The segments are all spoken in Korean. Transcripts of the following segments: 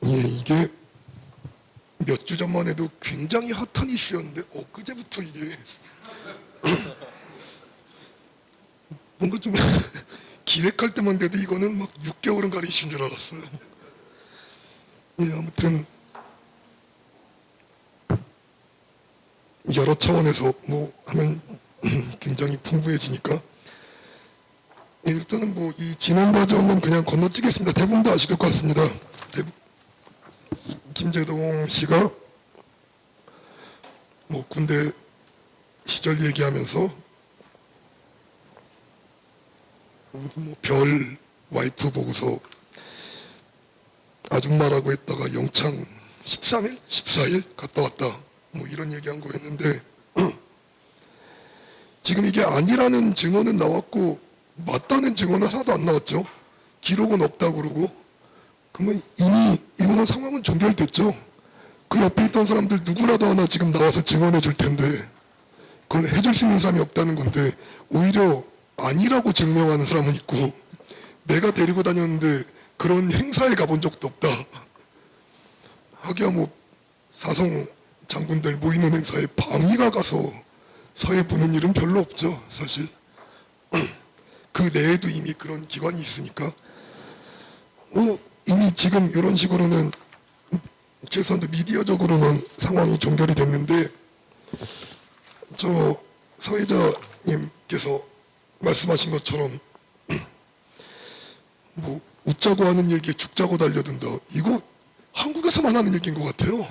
예, 이게 몇 주 전만 해도 굉장히 핫한 이슈였는데 엊그제부터 이게 뭔가 좀 기획할 때만 돼도 이거는 막 6개월은 가리 이슈인 줄 알았어요. 예, 아무튼 여러 차원에서 뭐 하면 굉장히 풍부해지니까 예, 일단은 뭐 이 진행 과정은 그냥 건너뛰겠습니다. 대부분 다 아실 것 같습니다. 김재동 씨가 뭐 군대 시절 얘기하면서 뭐 별 와이프 보고서 아줌마라고 했다가 영창 13일? 14일 갔다 왔다 뭐 이런 얘기한 거였는데 지금 이게 아니라는 증언은 나왔고 맞다는 증언은 하나도 안 나왔죠. 기록은 없다고 그러고 그러면 이미 이거는 상황은 종결됐죠. 그 옆에 있던 사람들 누구라도 하나 지금 나와서 증언해 줄 텐데 그걸 해줄 수 있는 사람이 없다는 건데 오히려 아니라고 증명하는 사람은 있고 내가 데리고 다녔는데 그런 행사에 가본 적도 없다. 하기야 뭐 사성 장군들 모이는 행사에 방위가 가서 사회 보는 일은 별로 없죠. 사실 그 내에도 이미 그런 기관이 있으니까 뭐 이미 지금 이런 식으로는 최소한 미디어적으로는 상황이 종결이 됐는데 저 사회자님께서 말씀하신 것처럼 뭐 웃자고 하는 얘기에 죽자고 달려든다. 이거 한국에서만 하는 얘기인 것 같아요.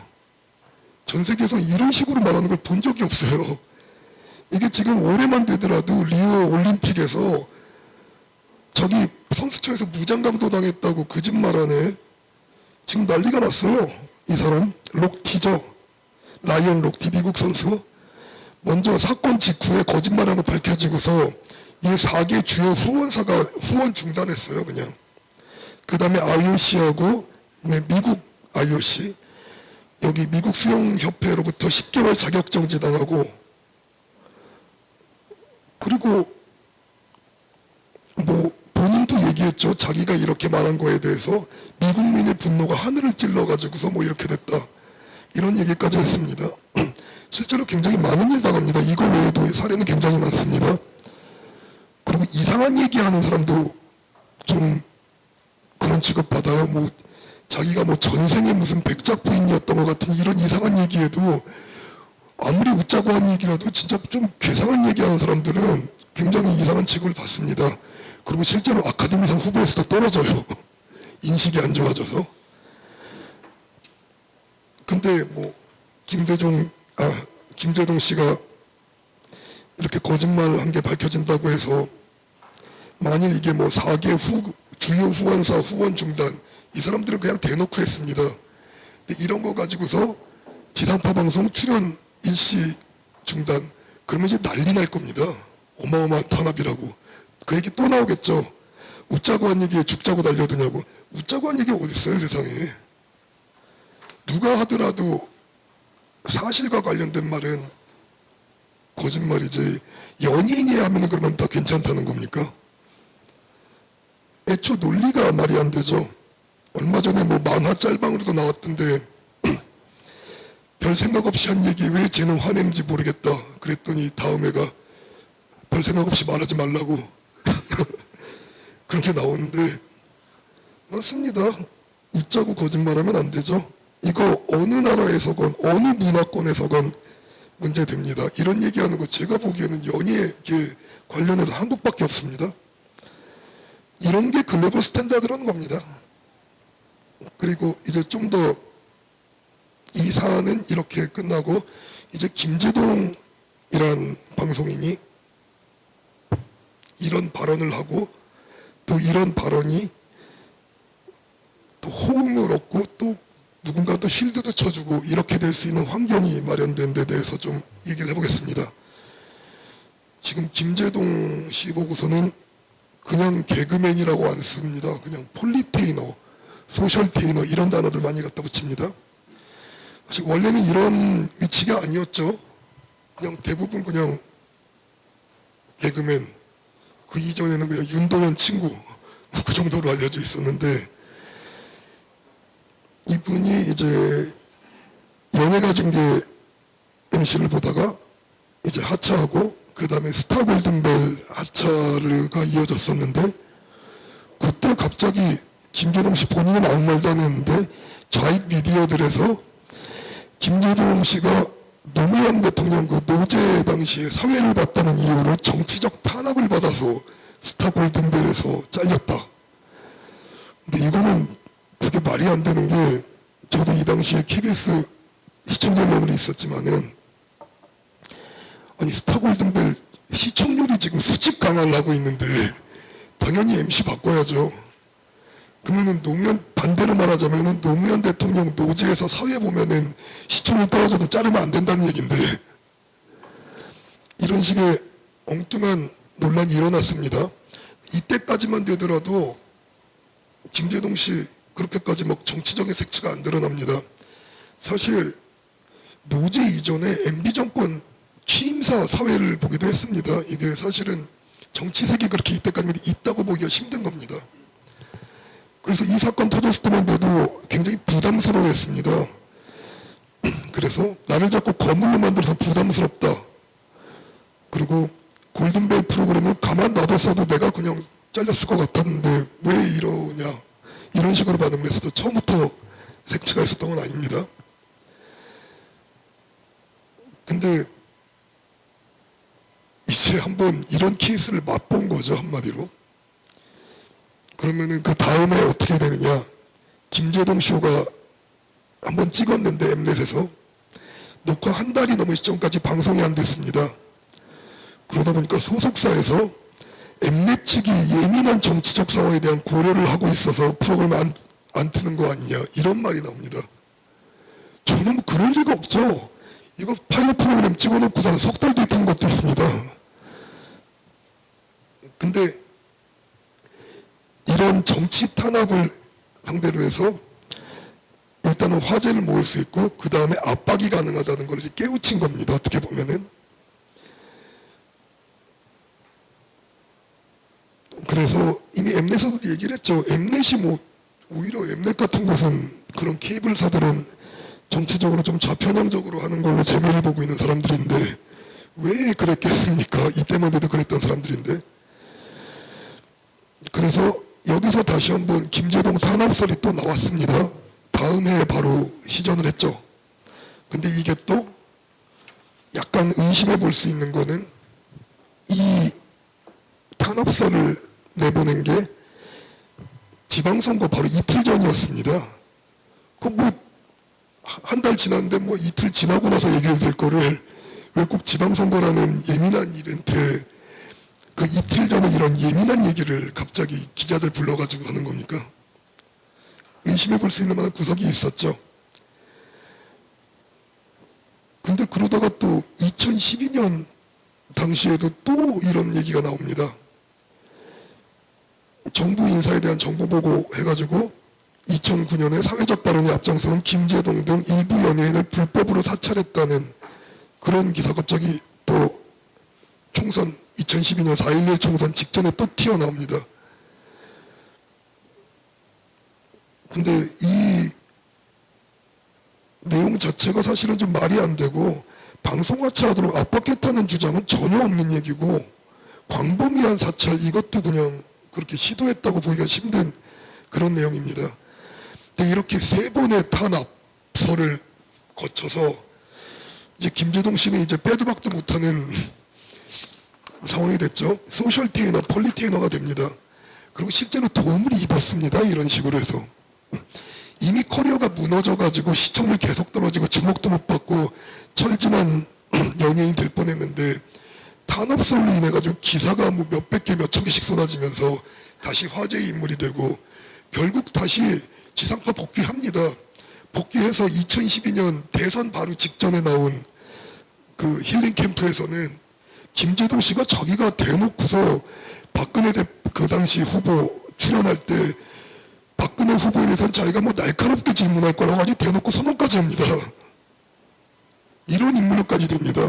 전 세계에서 이런 식으로 말하는 걸 본 적이 없어요. 이게 지금 올해만 되더라도 리오 올림픽에서 저기 선수촌에서 무장강도 당했다고 거짓말하네. 지금 난리가 났어요. 이 사람 록티죠. 라이언 록티 미국 선수. 먼저 사건 직후에 거짓말한 거 밝혀지고서 이 4개 주요 후원사가 후원 중단했어요. 그냥. 그 다음에 IOC하고 미국 IOC 여기 미국 수영협회로부터 10개월 자격정지 당하고 그리고 뭐 본인도 얘기했죠. 자기가 이렇게 말한 거에 대해서 미국민의 분노가 하늘을 찔러가지고서 뭐 이렇게 됐다. 이런 얘기까지 했습니다. 실제로 굉장히 많은 일 당합니다. 이거 외에도 사례는 굉장히 많습니다. 그리고 이상한 얘기하는 사람도 좀 그런 취급받아요. 뭐 자기가 뭐 전생에 무슨 백작 부인이었던 것 같은 이런 이상한 얘기해도 아무리 웃자고 한 얘기라도 진짜 좀 괴상한 얘기하는 사람들은 굉장히 이상한 취급을 받습니다. 그리고 실제로 아카데미상 후보에서도 떨어져요. 인식이 안 좋아져서. 근데 뭐 김재동 씨가 이렇게 거짓말한 게 밝혀진다고 해서 만일 이게 뭐 4개 주요 후원사 후원 중단 이 사람들은 그냥 대놓고 했습니다. 근데 이런 거 가지고서 지상파 방송 출연 일시 중단 그러면 이제 난리 날 겁니다. 어마어마한 탄압이라고. 그 얘기 또 나오겠죠. 웃자고 한 얘기에 죽자고 달려드냐고. 웃자고 한 얘기 어디 있어요 세상에. 누가 하더라도 사실과 관련된 말은 거짓말이지. 연예인이 하면 그러면 다 괜찮다는 겁니까? 애초 논리가 말이 안 되죠. 얼마 전에 뭐 만화 짤방으로도 나왔던데 별 생각 없이 한 얘기 왜 쟤는 화낸지 모르겠다. 그랬더니 다음 애가 별 생각 없이 말하지 말라고 그렇게 나오는데 맞습니다. 웃자고 거짓말하면 안 되죠. 이거 어느 나라에서건 어느 문화권에서건 문제됩니다. 이런 얘기하는 거 제가 보기에는 연예계 관련해서 한국밖에 없습니다. 이런 게 글로벌 스탠다드라는 겁니다. 그리고 이제 좀 더 이 사안은 이렇게 끝나고 이제 김재동이란 방송인이 이런 발언을 하고 또 이런 발언이 또 호응을 얻고 또 누군가 또 실드도 쳐주고 이렇게 될 수 있는 환경이 마련된 데 대해서 좀 얘기를 해보겠습니다. 지금 김재동 씨 보고서는 그냥 개그맨이라고 안 씁니다. 그냥 폴리테이너, 소셜테이너 이런 단어들 많이 갖다 붙입니다. 사실 원래는 이런 위치가 아니었죠. 그냥 대부분 그냥 개그맨, 그 이전에는 그냥 윤도현 친구 그 정도로 알려져 있었는데 이분이 이제 연예가 중계 MC를 보다가 이제 하차하고 그 다음에 스타 골든벨 하차가 이어졌었는데 그때 갑자기 김재동 씨 본인은 아무 말도 안 했는데 좌익 미디어들에서 김재동 씨가 노무현 대통령 그 노제 당시에 사회를 봤다는 이유로 정치적 탄압을 받아서 스타 골든벨에서 잘렸다. 근데 이거는 그게 말이 안 되는 게 저도 이 당시에 KBS 시청자위원으로 있었지만은 아니 스타 골든벨 시청률이 지금 수직 강화를 하고 있는데 당연히 MC 바꿔야죠. 그러면은 노무현 반대로 말하자면은 노무현 대통령 노제에서 사회 보면은 시청률 떨어져도 자르면 안 된다는 얘기인데 이런 식의 엉뚱한 논란이 일어났습니다. 이때까지만 되더라도 김재동 씨 그렇게까지 막 정치적인 색채가 안 드러납니다. 사실 노제 이전에 MB 정권 취임사 사회를 보기도 했습니다. 이게 사실은 정치색이 그렇게 이때까지 있다고 보기가 힘든 겁니다. 그래서 이 사건 터졌을 때만 돼도 굉장히 부담스러워했습니다. 그래서 나를 자꾸 거물로 만들어서 부담스럽다. 그리고 골든벨 프로그램을 가만 놔뒀어도 내가 그냥 잘렸을 것 같았는데 왜 이러냐. 이런 식으로 반응을 했어도 처음부터 색채가 있었던 건 아닙니다. 근데 이제 한번 이런 케이스를 맛본 거죠, 한마디로. 그러면은 그 다음에 어떻게 되느냐. 김재동 쇼가 한번 찍었는데 엠넷에서 녹화 한 달이 넘은 시점까지 방송이 안 됐습니다. 그러다 보니까 소속사에서 엠넷 측이 예민한 정치적 상황에 대한 고려를 하고 있어서 프로그램 안 트는 거 아니냐 이런 말이 나옵니다. 저는 뭐 그럴 리가 없죠. 이거 파일럿 프로그램 찍어놓고서 석 달 뒤에 튼 것도 있습니다. 근데 이런 정치 탄압을 상대로 해서 일단은 화제를 모을 수 있고 그 다음에 압박이 가능하다는 걸 이제 깨우친 겁니다. 어떻게 보면은. 그래서 이미 엠넷에서도 얘기를 했죠. 엠넷이 뭐 오히려 엠넷 같은 곳은 그런 케이블사들은 정치적으로 좀 좌편향적으로 하는 걸로 재미를 보고 있는 사람들인데 왜 그랬겠습니까? 이때만 해도 그랬던 사람들인데. 그래서 여기서 다시 한번 김재동 탄압설이 또 나왔습니다. 다음 해에 바로 시전을 했죠. 근데 이게 또 약간 의심해 볼 수 있는 거는 이 탄압설을 내보낸 게 지방선거 바로 이틀 전이었습니다. 그 뭐 한 달 지났는데 뭐 이틀 지나고 나서 얘기해야 될 거를 왜 꼭 지방선거라는 예민한 이벤트에 그 이틀 전에 이런 예민한 얘기를 갑자기 기자들 불러가지고 하는 겁니까? 의심해 볼 수 있는 만한 구석이 있었죠. 근데 그러다가 또 2012년 당시에도 또 이런 얘기가 나옵니다. 정부 인사에 대한 정보보고 해가지고 2009년에 사회적 발언에 앞장서온 김재동 등 일부 연예인을 불법으로 사찰했다는 그런 기사 갑자기 또 총선 2012년 4.11 총선 직전에 또 튀어나옵니다. 근데 이 내용 자체가 사실은 좀 말이 안 되고 방송하차하도록 압박했다는 주장은 전혀 없는 얘기고 광범위한 사찰 이것도 그냥 그렇게 시도했다고 보기가 힘든 그런 내용입니다. 근데 이렇게 세 번의 탄압설을 거쳐서 이제 김재동 씨는 이제 빼도 박도 못하는 상황이 됐죠. 소셜 테이너, 폴리테이너가 됩니다. 그리고 실제로 도움을 입었습니다. 이런 식으로 해서. 이미 커리어가 무너져가지고 시청률 계속 떨어지고 주목도 못 받고 철진한 연예인 될 뻔했는데 탄압설로 인해가지고 기사가 뭐 몇백 개, 몇천 개씩 쏟아지면서 다시 화제의 인물이 되고 결국 다시 지상파 복귀합니다. 복귀해서 2012년 대선 바로 직전에 나온 그 힐링 캠프에서는 김재동 씨가 자기가 대놓고서 박근혜 그 당시 후보 출연할 때 박근혜 후보에 대해서는 자기가 뭐 날카롭게 질문할 거라고 아주 대놓고 선언까지 합니다. 이런 인물로까지 됩니다.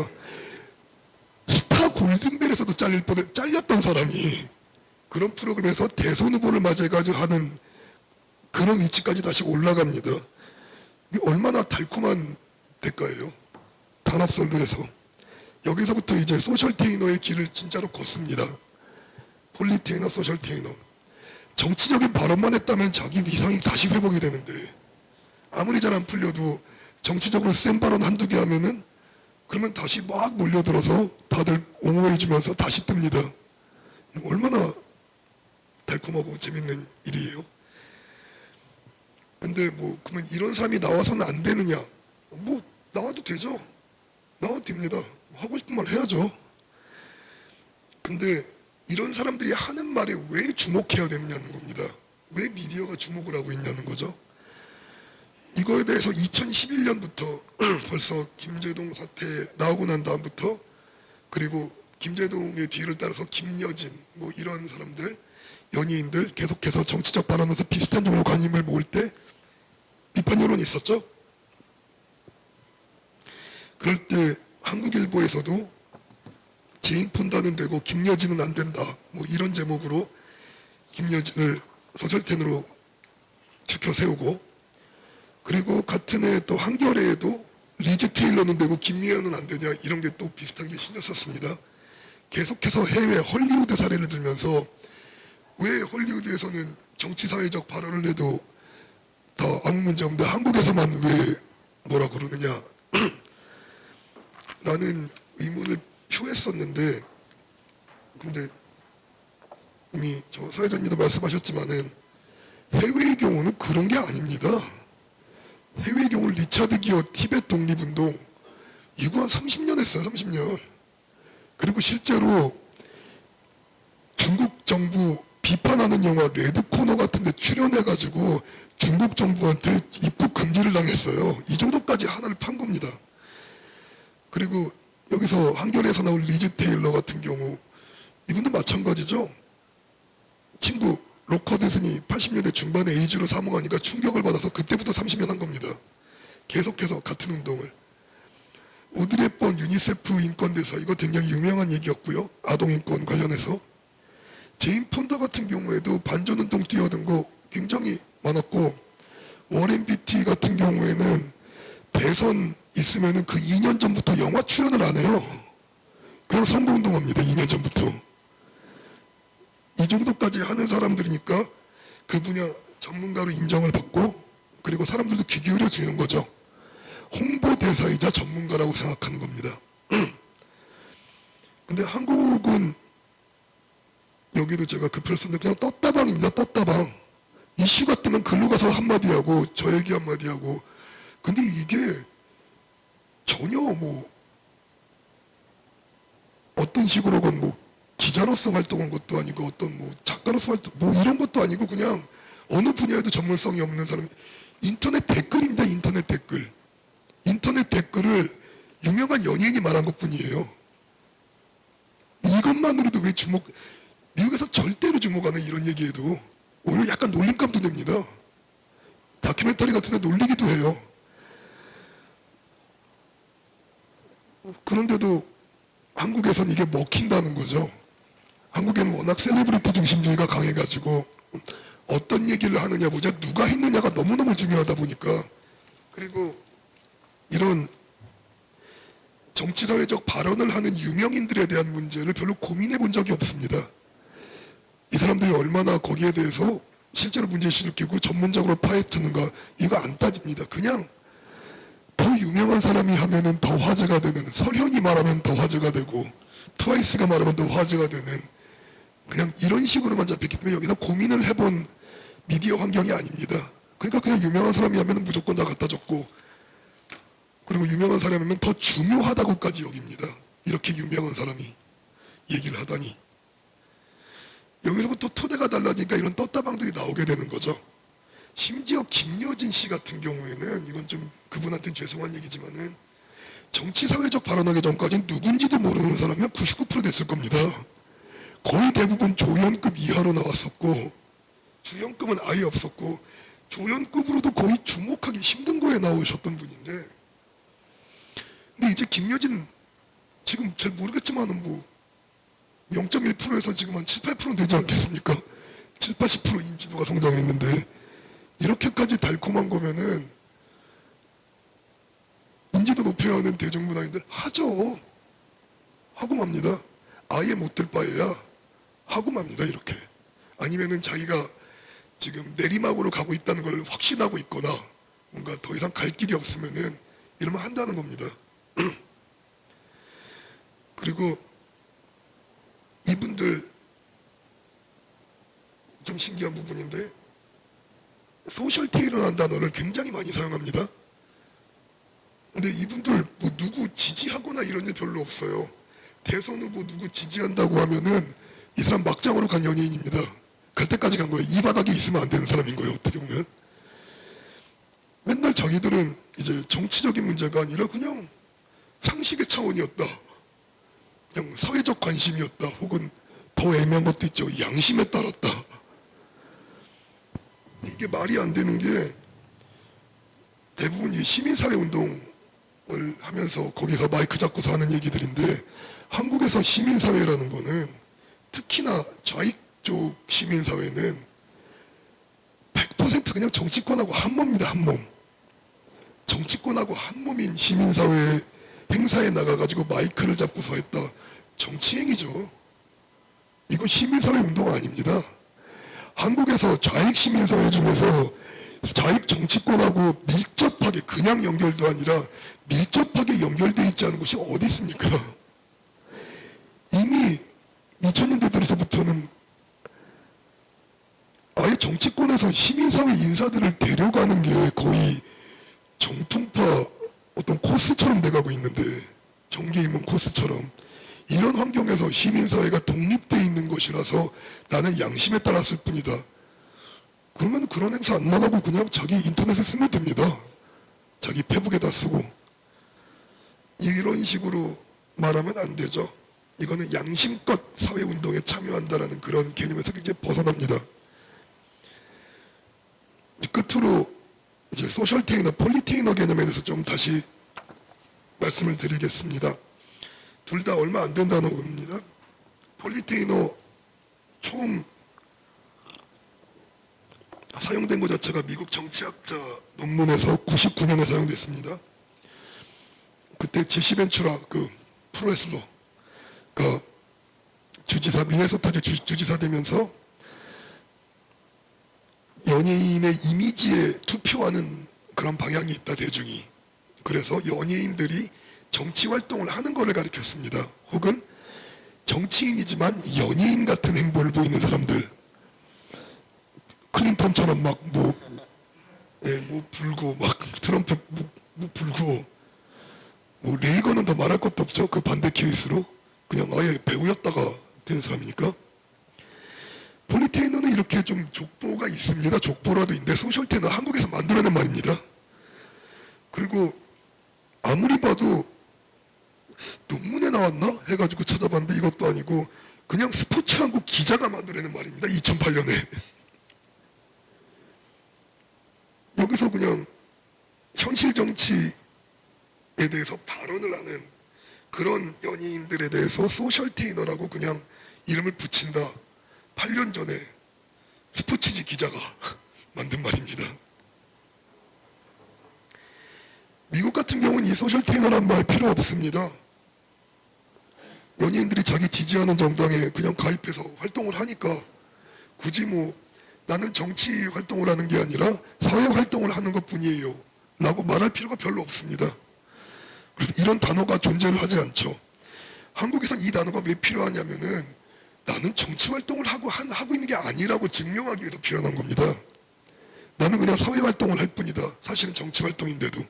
스타 골든벨에서도 잘렸던 사람이 그런 프로그램에서 대선 후보를 맞이해가지고 하는 그런 위치까지 다시 올라갑니다. 이게 얼마나 달콤한 대가예요. 단합선로에서. 여기서부터 이제 소셜테이너의 길을 진짜로 걷습니다. 폴리테이너, 소셜테이너. 정치적인 발언만 했다면 자기 위상이 다시 회복이 되는데 아무리 잘 안 풀려도 정치적으로 센 발언 한두 개 하면은 그러면 다시 막 몰려들어서 다들 옹호해주면서 다시 뜹니다. 얼마나 달콤하고 재밌는 일이에요. 근데 뭐 그러면 이런 사람이 나와서는 안 되느냐? 뭐 나와도 되죠. 나와도 됩니다. 하고 싶은 말 해야죠. 근데 이런 사람들이 하는 말에 왜 주목해야 되느냐는 겁니다. 왜 미디어가 주목을 하고 있냐는 거죠. 이거에 대해서 2011년부터 벌써 김제동 사태 나오고 난 다음부터 그리고 김제동의 뒤를 따라서 김여진 뭐 이런 사람들 연예인들 계속해서 정치적 발언에서 비슷한 종류 관심을 모을 때 비판 여론이 있었죠. 그럴 때 한국일보에서도 제인 폰다는 되고 김여진은 안 된다 뭐 이런 제목으로 김여진을 소셜텐으로 지켜 세우고 그리고 같은 해 또 한겨레에도 리즈 테일러는 되고 김미연은 안 되냐 이런 게 또 비슷한 게 실렸었습니다. 계속해서 해외 헐리우드 사례를 들면서 왜 헐리우드에서는 정치사회적 발언을 해도 다 아무 문제 없는데 한국에서만 왜 뭐라 그러느냐 라는 의문을 표했었는데 근데 이미 저 사회자님도 말씀하셨지만은 해외의 경우는 그런 게 아닙니다. 해외의 경우 리차드 기어 티벳 독립운동 이거 한 30년 했어요. 30년. 그리고 실제로 중국 정부 비판하는 영화 레드코너 같은 데 출연해가지고 중국 정부한테 입국 금지를 당했어요. 이 정도까지 하나를 판 겁니다. 그리고 여기서 한겨레에서 나온 리즈 테일러 같은 경우 이분도 마찬가지죠. 친구 로커드슨이 80년대 중반에 에이즈로 사망하니까 충격을 받아서 그때부터 30년 한 겁니다. 계속해서 같은 운동을. 오드리 헵번 유니세프 인권대사 이거 굉장히 유명한 얘기였고요. 아동인권 관련해서. 제인 폰더 같은 경우에도 반전운동 뛰어든 거 굉장히 많았고 워렌 비티 같은 경우에는 대선 있으면은 그 2년 전부터 영화 출연을 안 해요. 그냥 선거운동합니다. 2년 전부터. 이 정도까지 하는 사람들이니까 그 분야 전문가로 인정을 받고 그리고 사람들도 귀 기울여 주는 거죠. 홍보대사이자 전문가라고 생각하는 겁니다. 근데 한국은 여기도 제가 급표를 썼는데 그냥 떴다방입니다. 떴다방. 이슈가 뜨면 글로 가서 한마디 하고 저 얘기 한마디 하고 근데 이게 전혀 뭐 어떤 식으로건 뭐 기자로서 활동한 것도 아니고 어떤 뭐 작가로서 활동 뭐 이런 것도 아니고 그냥 어느 분야에도 전문성이 없는 사람 인터넷 댓글입니다. 인터넷 댓글. 인터넷 댓글을 유명한 연예인이 말한 것뿐이에요. 이것만으로도 왜 미국에서 절대로 주목하는 이런 얘기에도 오히려 약간 놀림감도 냅니다. 다큐멘터리 같은 데 놀리기도 해요. 그런데도 한국에선 이게 먹힌다는 거죠. 한국에는 워낙 셀레브리티 중심주의가 강해가지고 어떤 얘기를 하느냐보다 누가 했느냐가 너무너무 중요하다 보니까 그리고 이런 정치사회적 발언을 하는 유명인들에 대한 문제를 별로 고민해 본 적이 없습니다. 이 사람들이 얼마나 거기에 대해서 실제로 문제의식을 끼고 전문적으로 파헤쳤는가 이거 안 따집니다. 그냥 더 유명한 사람이 하면은 더 화제가 되는 설현이 말하면 더 화제가 되고 트와이스가 말하면 더 화제가 되는 그냥 이런 식으로만 잡혔기 때문에 여기서 고민을 해본 미디어 환경이 아닙니다. 그러니까 그냥 유명한 사람이 하면 무조건 다 갖다 줬고 그리고 유명한 사람이 하면 더 중요하다고까지 여깁니다. 이렇게 유명한 사람이 얘기를 하다니 여기서부터 토대가 달라지니까 이런 떴다방들이 나오게 되는 거죠. 심지어 김여진 씨 같은 경우에는 이건 좀 그분한테는 죄송한 얘기지만은 정치사회적 발언하기 전까지는 누군지도 모르는 사람이 한 99% 됐을 겁니다. 거의 대부분 조연급 이하로 나왔었고 주연급은 아예 없었고 조연급으로도 거의 주목하기 힘든 거에 나오셨던 분인데 근데 이제 김여진 지금 잘 모르겠지만은 뭐 0.1%에서 지금 한 7, 8% 되지 않겠습니까? 7, 80% 인지도가 성장했는데 이렇게까지 달콤한 거면은 인지도 높여야 하는 대중문화인들 하죠. 하고 맙니다. 아예 못 들 바에야 하고 맙니다. 이렇게. 아니면은 자기가 지금 내리막으로 가고 있다는 걸 확신하고 있거나 뭔가 더 이상 갈 길이 없으면은 이러면 한다는 겁니다. 그리고 이분들 좀 신기한 부분인데 소셜테이너라는 단어를 굉장히 많이 사용합니다. 근데 이분들 뭐 누구 지지하거나 이런 일 별로 없어요. 대선 후보 누구 지지한다고 하면은 이 사람 막장으로 간 연예인입니다. 갈 때까지 간 거예요. 이 바닥에 있으면 안 되는 사람인 거예요. 어떻게 보면. 맨날 자기들은 이제 정치적인 문제가 아니라 그냥 상식의 차원이었다. 그냥 사회적 관심이었다. 혹은 더 애매한 것도 있죠. 양심에 따랐다. 이게 말이 안 되는 게 대부분 이 시민사회 운동을 하면서 거기서 마이크 잡고서 하는 얘기들인데 한국에서 시민사회라는 거는 특히나 좌익 쪽 시민사회는 100% 그냥 정치권하고 한 몸입니다. 한 몸. 정치권하고 한 몸인 시민사회 행사에 나가가지고 마이크를 잡고서 했다. 정치행위죠. 이거 시민사회 운동 아닙니다. 한국에서 좌익 시민사회 중에서 좌익 정치권하고 밀접하게 그냥 연결도 아니라 밀접하게 연결되어 있지 않은 곳이 어디 있습니까? 이미 2000년대 들어서부터는 아예 정치권에서 시민사회 인사들을 데려가는 게 거의 정통파 어떤 코스처럼 돼가고 있는데 정계인문 코스처럼 이런 환경에서 시민사회가 독립되어 있는 것이라서 나는 양심에 따랐을 뿐이다. 그러면 그런 행사 안 나가고 그냥 자기 인터넷에 쓰면 됩니다. 자기 페북에다 쓰고. 이런 식으로 말하면 안 되죠. 이거는 양심껏 사회운동에 참여한다라는 그런 개념에서 굉장히 벗어납니다. 끝으로 이제 소셜테이너, 폴리테이너 개념에 대해서 좀 다시 말씀을 드리겠습니다. 둘 다 얼마 안 된다는 겁니다. 폴리테이너 처음 사용된 것 자체가 미국 정치학자 논문에서 99년에 사용됐습니다. 그때 제시 벤츄라 그 프로레슬러가 주지사 미네소타주 주지사 되면서 연예인의 이미지에 투표하는 그런 방향이 있다 대중이. 그래서 연예인들이 정치 활동을 하는 것을 가리켰습니다. 혹은 정치인이지만 연예인 같은 행보를 보이는 사람들. 클린턴처럼 막 뭐 불고 막 트럼프 뭐 불고 뭐 레이건은 더 말할 것도 없죠. 그 반대 케이스로 그냥 아예 배우였다가 된 사람이니까. 폴리테이너는 이렇게 좀 족보가 있습니다. 족보라도 있는데 소셜테이너 한국에서 만들어낸 말입니다. 그리고 아무리 봐도 논문에 나왔나? 해가지고 찾아봤는데 이것도 아니고 그냥 스포츠 한국 기자가 만들어낸 말입니다. 2008년에. 여기서 그냥 현실 정치에 대해서 발언을 하는 그런 연예인들에 대해서 소셜테이너라고 그냥 이름을 붙인다. 8년 전에 스포츠지 기자가 만든 말입니다. 미국 같은 경우는 이 소셜테이너란 말 필요 없습니다. 연예인들이 자기 지지하는 정당에 그냥 가입해서 활동을 하니까 굳이 뭐 나는 정치 활동을 하는 게 아니라 사회 활동을 하는 것뿐이에요 라고 말할 필요가 별로 없습니다. 그래서 이런 단어가 존재를 하지 않죠. 한국에선 이 단어가 왜 필요하냐면은 나는 정치 활동을 하고 있는 게 아니라고 증명하기 위해서 필요한 겁니다. 나는 그냥 사회 활동을 할 뿐이다. 사실은 정치 활동인데도.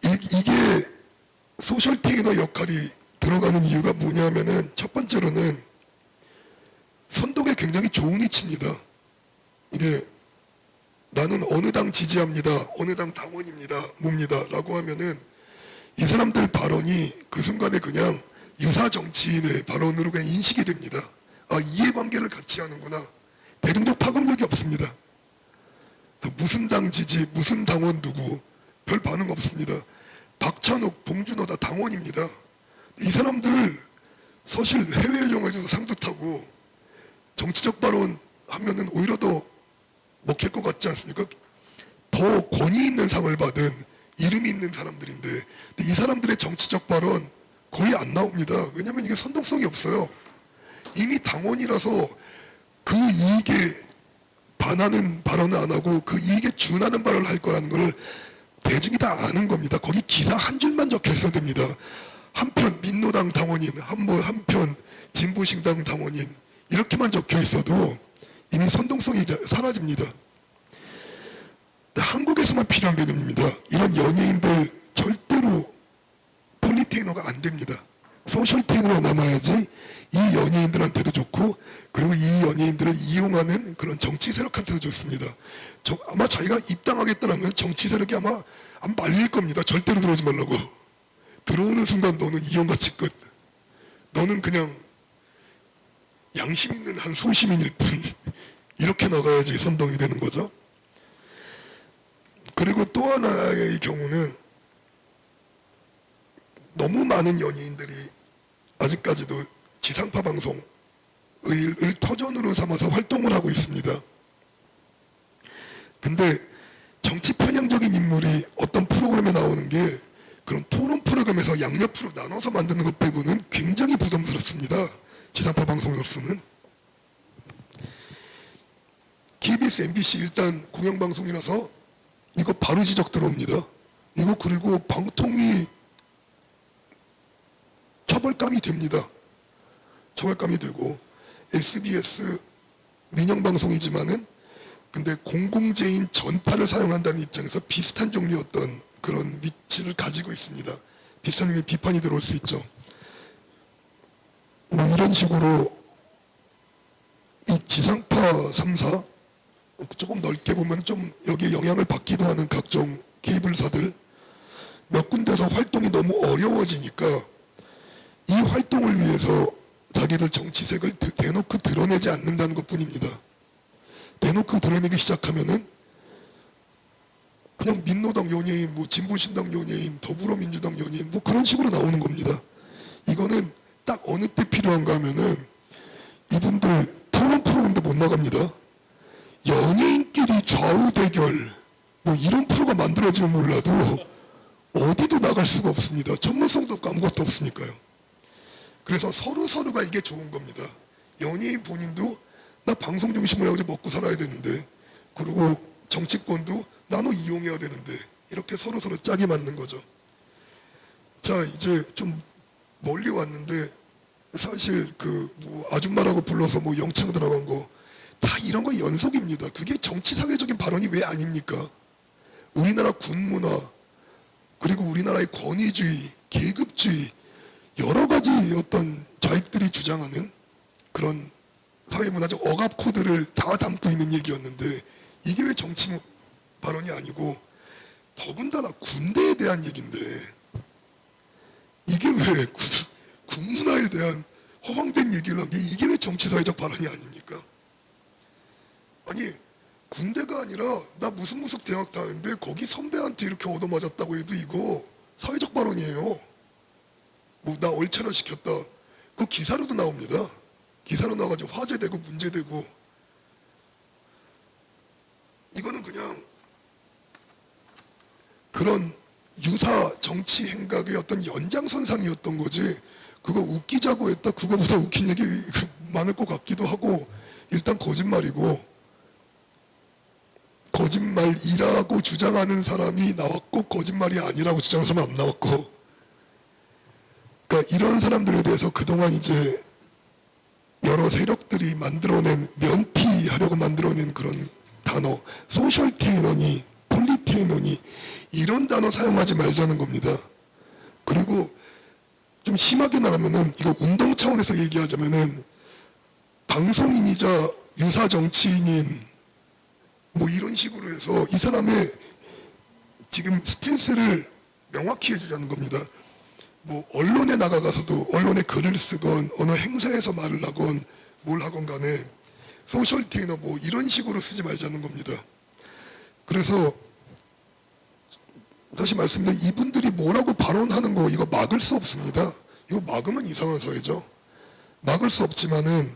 이게 소셜테이너 역할이 들어가는 이유가 뭐냐면은 첫 번째로는 선동에 굉장히 좋은 위치입니다. 이게 나는 어느 당 지지합니다. 어느 당 당원입니다. 뭡니다. 라고 하면은 이 사람들 발언이 그 순간에 그냥 유사 정치인의 발언으로 그냥 인식이 됩니다. 아, 이해관계를 같이 하는구나. 대중적 파급력이 없습니다. 무슨 당 지지, 무슨 당원 누구 별 반응 없습니다. 박찬욱, 봉준호 다 당원입니다. 이 사람들 사실 해외여행을 해서 상도 타고 정치적 발언 하면은 오히려 더 먹힐 것 같지 않습니까? 더 권위 있는 상을 받은 이름이 있는 사람들인데, 근데 이 사람들의 정치적 발언 거의 안 나옵니다. 왜냐하면 이게 선동성이 없어요. 이미 당원이라서 그 이익에 반하는 발언을 안 하고 그 이익에 준하는 발언을 할 거라는 걸 대중이 다 아는 겁니다. 거기 기사 한 줄만 적혀 있어야 됩니다. 한편 민노당 당원인, 한편 진보신당 당원인 이렇게만 적혀 있어도 이미 선동성이 사라집니다. 한국에서만 필요한 개념입니다. 이런 연예인들 절대로 폴리테이너가 안 됩니다. 소셜테이너로 남아야지 이 연예인들한테도 좋고, 그리고 이 연예인들을 이용하는 그런 정치 세력한테도 좋습니다. 아마 자기가 입당하겠다면 정치 세력이 아마 안 말릴 겁니다. 절대로 들어오지 말라고. 들어오는 순간 너는 이용가치 끝. 너는 그냥 양심 있는 한 소시민일 뿐. 이렇게 나가야지 선동이 되는 거죠. 그리고 또 하나의 경우는 너무 많은 연예인들이 아직까지도 지상파 방송을 터전으로 삼아서 활동을 하고 있습니다. 근데 정치 편향적인 인물이 어떤 프로그램에 나오는 게 그런 토론 프로그램에서 양옆으로 나눠서 만드는 것 빼고는 굉장히 부담스럽습니다. 지상파 방송으로서는. KBS, MBC 일단 공영방송이라서 이거 바로 지적 들어옵니다. 이거 그리고 방통위 처벌감이 됩니다. 처벌감이 되고, SBS 민영방송이지만은 근데 공공재인 전파를 사용한다는 입장에서 비슷한 종류의 어떤 그런 위치를 가지고 있습니다. 비슷한 종류의 비판이 들어올 수 있죠. 뭐 이런 식으로 이 지상파 3사 조금 넓게 보면 좀 여기에 영향을 받기도 하는 각종 케이블사들 몇 군데서 활동이 너무 어려워지니까 이 활동을 위해서 자기들 정치색을 대놓고 드러내지 않는다는 것뿐입니다. 대놓고 드러내기 시작하면은 그냥 민노당 연예인, 뭐 진보신당 연예인, 더불어민주당 연예인 뭐 그런 식으로 나오는 겁니다. 이거는 딱 어느 때 필요한가 하면은 이분들 토론 프로그램도 못 나갑니다. 연예인끼리 좌우 대결 뭐 이런 프로가 만들어지면 몰라도 어디도 나갈 수가 없습니다. 전문성도 없고 아무것도 없으니까요. 그래서 서로가 이게 좋은 겁니다. 연예인 본인도 나 방송 중심으로 해서 먹고 살아야 되는데, 그리고 정치권도 나는 이용해야 되는데, 이렇게 서로 짝이 맞는 거죠. 자, 이제 좀 멀리 왔는데 사실 뭐 아줌마라고 불러서 뭐 영창 들어간 거 다 이런 거 연속입니다. 그게 정치 사회적인 발언이 왜 아닙니까? 우리나라 군문화, 그리고 우리나라의 권위주의, 계급주의, 여러 가지 어떤 좌익들이 주장하는 그런 사회문화적 억압 코드를 다 담고 있는 얘기였는데, 이게 왜 정치 발언이 아니고 더군다나 군대에 대한 얘기인데, 이게 왜 군문화에 대한 허황된 얘기를 하는 게 이게 왜 정치 사회적 발언이 아닙니까? 아니, 군대가 아니라 나 무슨 대학 다녔는데 거기 선배한테 이렇게 얻어맞았다고 해도 이거 사회적 발언이에요. 뭐 나 얼차려 시켰다. 그 기사로도 나옵니다. 기사로 나와가지고 화제되고 문제되고. 이거는 그냥 그런 유사 정치 행각의 어떤 연장선상이었던 거지, 그거 웃기자고 했다 그거보다 웃긴 얘기 많을 것 같기도 하고, 일단 거짓말이고, 거짓말이라고 주장하는 사람이 나왔고 거짓말이 아니라고 주장하는 사람은 안 나왔고, 그러니까 이런 사람들에 대해서 그동안 이제 여러 세력들이 만들어낸, 면피하려고 만들어낸 그런 단어, 소셜테이너니 폴리테이너니 이런 단어 사용하지 말자는 겁니다. 그리고 좀 심하게 말하면은, 이거 운동 차원에서 얘기하자면은 방송인이자 유사 정치인인 뭐 이런 식으로 해서 이 사람의 지금 스탠스를 명확히 해주자는 겁니다. 뭐 언론에 나가서도 언론에 글을 쓰건 어느 행사에서 말을 하건 뭘 하건 간에 소셜테이너 뭐 이런 식으로 쓰지 말자는 겁니다. 그래서 다시 말씀드린, 이분들이 뭐라고 발언하는 거 이거 막을 수 없습니다. 이거 막으면 이상한 사회죠. 막을 수 없지만은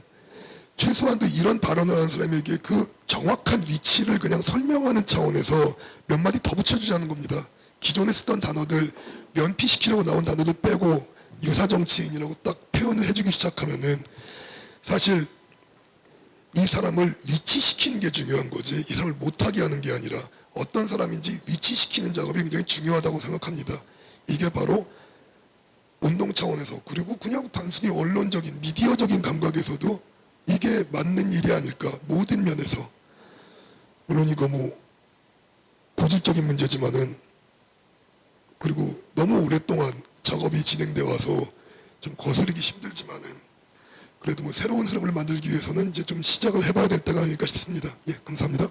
최소한도 이런 발언을 하는 사람에게 그 정확한 위치를 그냥 설명하는 차원에서 몇 마디 더 붙여주자는 겁니다. 기존에 쓰던 단어들 면피시키려고 나온 단어들 빼고 유사정치인이라고 딱 표현을 해주기 시작하면은 사실 이 사람을 위치시키는 게 중요한 거지 이 사람을 못하게 하는 게 아니라 어떤 사람인지 위치시키는 작업이 굉장히 중요하다고 생각합니다. 이게 바로 운동 차원에서 그리고 그냥 단순히 언론적인 미디어적인 감각에서도 이게 맞는 일이 아닐까 모든 면에서 물론 이거 뭐 본질적인 문제지만은 그리고 너무 오랫동안 작업이 진행돼 와서 좀 거스르기 힘들지만은 그래도 뭐 새로운 흐름을 만들기 위해서는 이제 좀 시작을 해봐야 될 때가 아닐까 싶습니다. 예, 감사합니다.